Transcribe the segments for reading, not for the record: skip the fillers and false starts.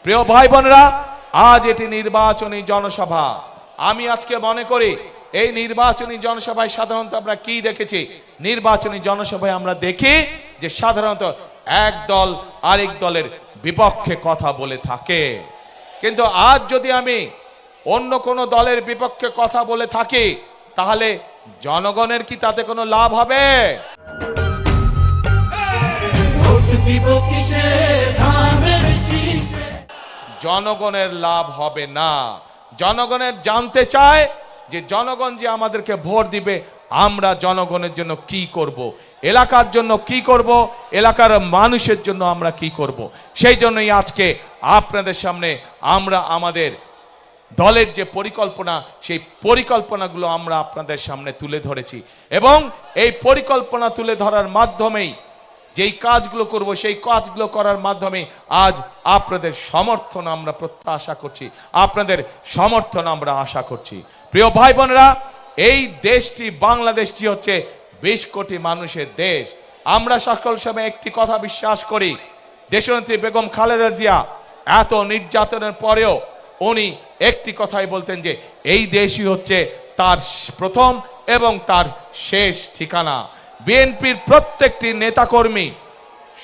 প্রিয় ভাই বোনেরা, আজ এটি নির্বাচনী জনসভা। আমি আজকে মনে করি এই নির্বাচনী জনসভায় সাধারণত আমরা কি দেখেছি, নির্বাচনী জনসভায় আমরা দেখি যে সাধারণত এক দল আরেক দলের বিপক্ষে কথা বলে থাকে। কিন্তু আজ যদি আমি অন্য কোনো দলের বিপক্ষে কথা বলে থাকি, তাহলে জনগণের কি তাতে কোনো লাভ হবে? জনগণের লাভ হবে না। জনগণের জানতে চায় যে জনগণ যে আমাদেরকে ভোট দিবে, আমরা জনগণের জন্য কি করব, এলাকার জন্য কি করব, এলাকার মানুষের জন্য আমরা কি করব। সেই জন্যই আজকে আপনাদের সামনে আমরা আমাদের দলের যে পরিকল্পনা, সেই পরিকল্পনাগুলো আমরা আপনাদের সামনে তুলে ধরেছি এবং এই পরিকল্পনা তুলে ধরার মাধ্যমেই যেই কাজগুলো করব, সেই কাজগুলো করার মাধ্যমে আজ আপনাদের সমর্থন আমরা প্রত্যাশা করছি, আপনাদের সমর্থন আমরা আশা করছি। প্রিয় ভাই বোনেরা, এই দেশটি, বাংলাদেশটি হচ্ছে 20 কোটি মানুষের দেশ। আমরা সকল সময় একটি কথা বিশ্বাস করি, দেশনেত্রী বেগম খালেদা জিয়া এত নির্যাতনের পরেও উনি একটি কথাই বলতেন যে এই দেশই হচ্ছে তার প্রথম এবং তার শেষ ঠিকানা। বিএনপির প্রত্যেকটি নেতাকর্মী,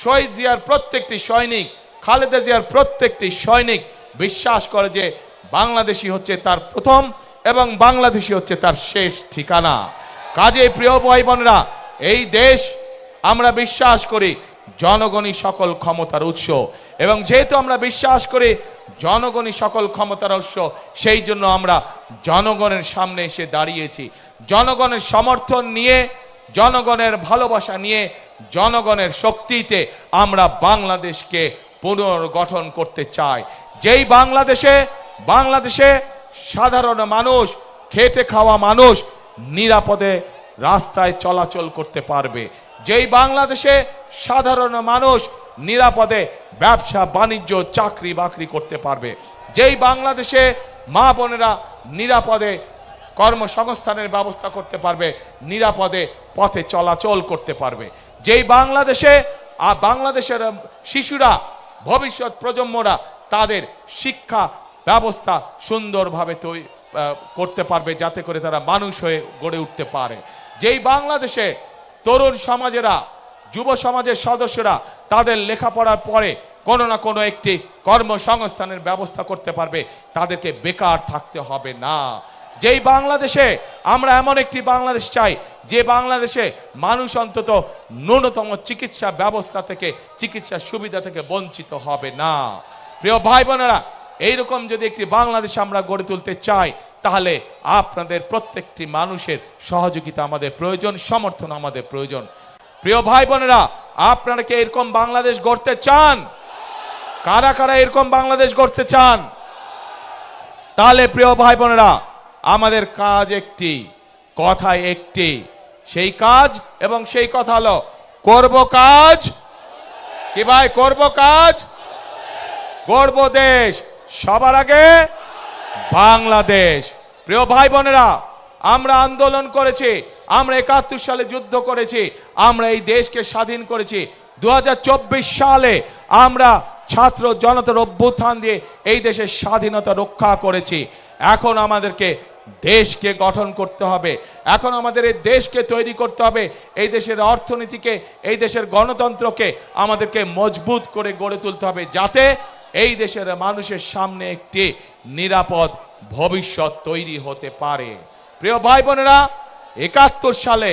শহীদ জিয়ার প্রত্যেকটি সৈনিক, খালেদা জিয়ার প্রত্যেকটি সৈনিক বিশ্বাস করে যে বাংলাদেশই হচ্ছে তার প্রথম এবং বাংলাদেশই হচ্ছে তার শেষ ঠিকানা। কাজেই প্রিয় ভাই বোনেরা, এই দেশ আমরা বিশ্বাস করি জনগণই সকল ক্ষমতার উৎস, এবং যেহেতু আমরা বিশ্বাস করি জনগণই সকল ক্ষমতার উৎস, সেই জন্য আমরা জনগণের সামনে এসে দাঁড়িয়েছি। জনগণের সমর্থন নিয়ে, জনগণের ভালোবাসা নিয়ে, জনগণের শক্তিতে আমরা বাংলাদেশকে পুনর্গঠন করতে চাই। যেই বাংলাদেশে সাধারণ মানুষ, খেটে খাওয়া মানুষ নিরাপদে রাস্তায় চলাচল করতে পারবে, যেই বাংলাদেশে সাধারণ মানুষ নিরাপদে ব্যবসা বাণিজ্য চাকরি বাকরি করতে পারবে, যেই বাংলাদেশে মা বোনেরা নিরাপদে কর্মসংস্থানের ব্যবস্থা করতে পারবে, নিরাপদে পথে চলাচল করতে পারবে, যেই বাংলাদেশের শিশুরা, ভবিষ্যৎ প্রজন্মরা তাদের শিক্ষা ব্যবস্থা সুন্দরভাবে করতে পারবে, যাতে করে তারা মানুষ হয়ে গড়ে উঠতে পারে, যেই বাংলাদেশে তরুণ সমাজেরা, যুব সমাজের সদস্যরা তাদের লেখাপড়ার পরে কোনো না কোনো একটি কর্মসংস্থানের ব্যবস্থা করতে পারবে, তাদেরকে বেকার থাকতে হবে না। যেই বাংলাদেশে আমরা এমন একটি বাংলাদেশ চাই, যে বাংলাদেশে মানুষ অন্তত ন্যূনতম চিকিৎসা ব্যবস্থা থেকে, চিকিৎসা সুবিধা থেকে বঞ্চিত হবে না। প্রিয় ভাই বোনেরা, এইরকম যদি একটি বাংলাদেশ আমরা গড়ে তুলতে চাই, তাহলে আপনাদের প্রত্যেকটি মানুষের সহযোগিতা আমাদের প্রয়োজন, সমর্থন আমাদের প্রয়োজন। প্রিয় ভাই বোনেরা, আপনারা কি এরকম বাংলাদেশ গড়তে চান? কারা কারা এরকম বাংলাদেশ গড়তে চান? তাহলে প্রিয় ভাই বোনেরা, আমাদের কাজ একটি, কথা একটি, সেই কাজ এবং সেই কথা হলো করব কাজ। কি ভাই, করব কাজ, গড়ব দেশ, সবার আগে বাংলাদেশ। প্রিয় ভাই বোনেরা, আমরা আন্দোলন করেছি, আমরা 71 সালে যুদ্ধ করেছি, আমরা এই দেশকে স্বাধীন করেছি। 2024 সালে আমরা ছাত্র জনতার অভ্যুত্থান দিয়ে এই দেশের স্বাধীনতা রক্ষা করেছি। এখন আমাদেরকে দেশকে গঠন করতে হবে, এখন আমাদের এই দেশকে তৈরি করতে হবে, এই দেশের অর্থনীতিকে, এই দেশের গণতন্ত্রকে আমাদেরকে মজবুত করে গড়ে তুলতে হবে, যাতে এই দেশের মানুষের সামনে একটি নিরাপদ ভবিষ্যৎ তৈরি হতে পারে। প্রিয় ভাই বোনেরা, 71 সালে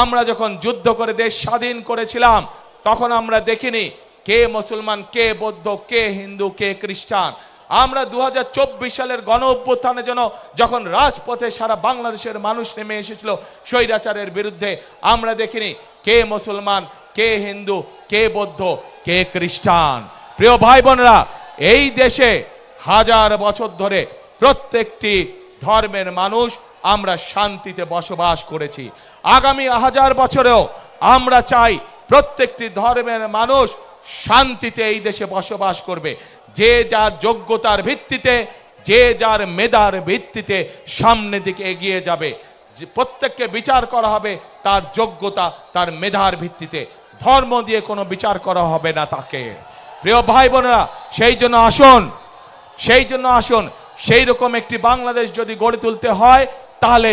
আমরা যখন যুদ্ধ করে দেশ স্বাধীন করেছিলাম, তখন আমরা দেখিনি কে মুসলমান, কে বৌদ্ধ, কে হিন্দু, কে খ্রিস্টান। আমরা 2024 সালের গণ অভ্যুত্থানে যখন রাজপথে সারা বাংলাদেশের মানুষ নেমে এসেছিল স্বৈরাচারের বিরুদ্ধে, আমরা দেখিনি কে মুসলমান, কে হিন্দু, কে বৌদ্ধ, কে খ্রিস্টান। প্রিয় ভাই বোনেরা, এই দেশে হাজার বছর ধরে প্রত্যেকটি ধর্মের মানুষ আমরা শান্তিতে বসবাস করেছি। আগামী 1000 বছরেও আমরা চাই প্রত্যেকটি ধর্মের মানুষ শান্তিতে এই দেশে বসবাস করবে, যে যার যোগ্যতার ভিত্তিতে, যে যার মেধার ভিত্তিতে সামনের দিকে এগিয়ে যাবে। প্রত্যেককে বিচার করা হবে তার যোগ্যতা, তার মেধার ভিত্তিতে, ধর্ম দিয়ে কোনো বিচার করা হবে না তাকে। প্রিয় ভাই বোনেরা, সেই জন্য আসুন সেই জন্য আসুন, সেই রকম একটি বাংলাদেশ যদি গড়ে তুলতে হয় তাহলে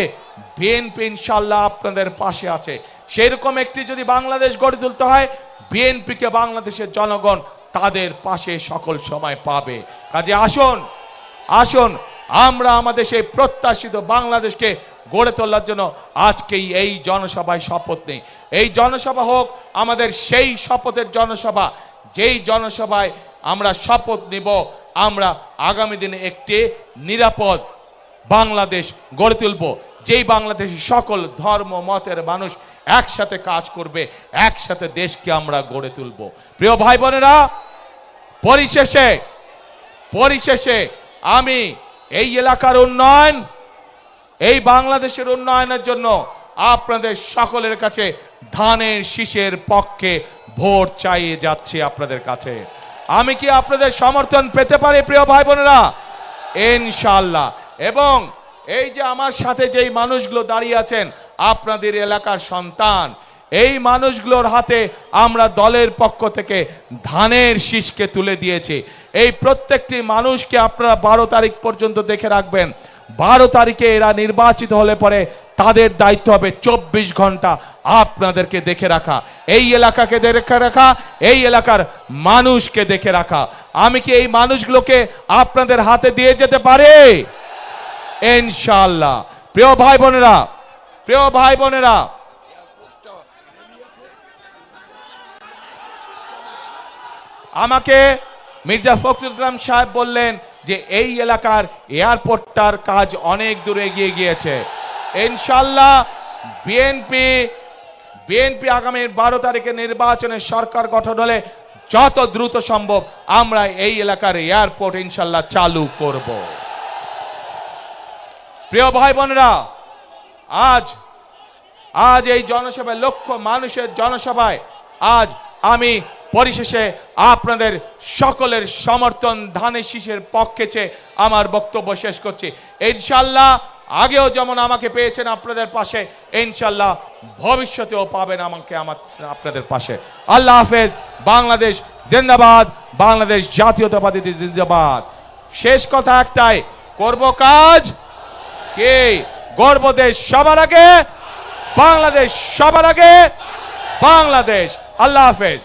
বিএনপি ইনশাআল্লাহ আপনাদের পাশে আছে। সেই রকম একটি যদি বাংলাদেশ গড়ে তুলতে হয়, বিএনপিকে বাংলাদেশের জনগণ তাদের পাশে সকল সময় পাবে। কাজে আসুন আসুন আমরা আমাদের সেই প্রত্যাশিত বাংলাদেশকে গড়ে তোলার জন্য আজকেই এই জনসভায় শপথ নেই। এই জনসভা হোক আমাদের সেই শপথের জনসভা, যেই জনসভায় আমরা শপথ নিব আমরা আগামী দিনে একটি নিরাপদ বাংলাদেশ গড়ে তুলব, যেই বাংলাদেশে সকল ধর্ম মতের মানুষ একসাথে কাজ করবে, একসাথে দেশকে আমরা গড়ে তুলব। প্রিয় ভাই বোনেরা, পরিশেষে আমি এই এলাকার উন্নয়ন, এই বাংলাদেশের উন্নয়নের জন্য আপনাদের সকলের কাছে ধানের শীষের পক্ষে ভোট চাইয়ে যাচ্ছি আপনাদের কাছে। আমি কি আপনাদের সমর্থন পেতে পারি প্রিয় ভাই বোনেরা? ইনশাআল্লাহ। এবং এই যে আমার সাথে যেই মানুষগুলো দাঁড়িয়ে আছেন আপনাদের এলাকার সন্তান, এই মানুষগুলোর হাতে আমরা দলের পক্ষ থেকে ধানের শীষকে তুলে দিয়েছি। এই প্রত্যেকটি মানুষকে আপনারা 12 তারিখ পর্যন্ত দেখে রাখবেন। 12 তারিখে এরা নির্বাচিত হলে পরে তাদের দায়িত্ব হবে 24 ঘন্টা আপনাদেরকে দেখে রাখা, এই এলাকাকে দেখে রাখা, এই এলাকার মানুষকে দেখে রাখা। আমি কি এই মানুষগুলোকে আপনাদের হাতে দিয়ে যেতে পারি? ইনশাআল্লাহ। প্রিয় ভাই বোনেরা, আমাকে মির্জা ফখরুল ইসলাম সাহেব বললেন যে এই এলাকার এয়ারপোর্টটার কাজ অনেক দূর এগিয়ে গিয়েছে। ইনশাআল্লাহ বিএনপি আগামী 12 তারিখে নির্বাচনে সরকার গঠন হলে যত দ্রুত সম্ভব আমরা এই এলাকার এয়ারপোর্ট ইনশাআল্লাহ চালু করব। প্রিয় ভাই বোনেরা, আজ এই জনসভায়, লক্ষ মানুষের জনসভায় আজ আমি পরিশেষে আপনাদের সকলের সমর্থন ধানের শীষের পক্ষে চেয়ে আমার বক্তব্য শেষ করছি। ইনশাআল্লাহ আগেও যেমন আমাকে পেয়েছেন আপনাদের পাশে, ইনশাআল্লাহ ভবিষ্যতেও পাবেন আমাকে আপনাদের পাশে। আল্লাহ হাফেজ। বাংলাদেশ জিন্দাবাদ, বাংলাদেশ জাতীয়তাবাদী জিন্দাবাদ। শেষ কথা একটাই, করব কাজ কে? গর্ব দেশ সবার আগে, বাংলাদেশ সবার আগে, বাংলাদেশ। আল্লাহ হাফেজ।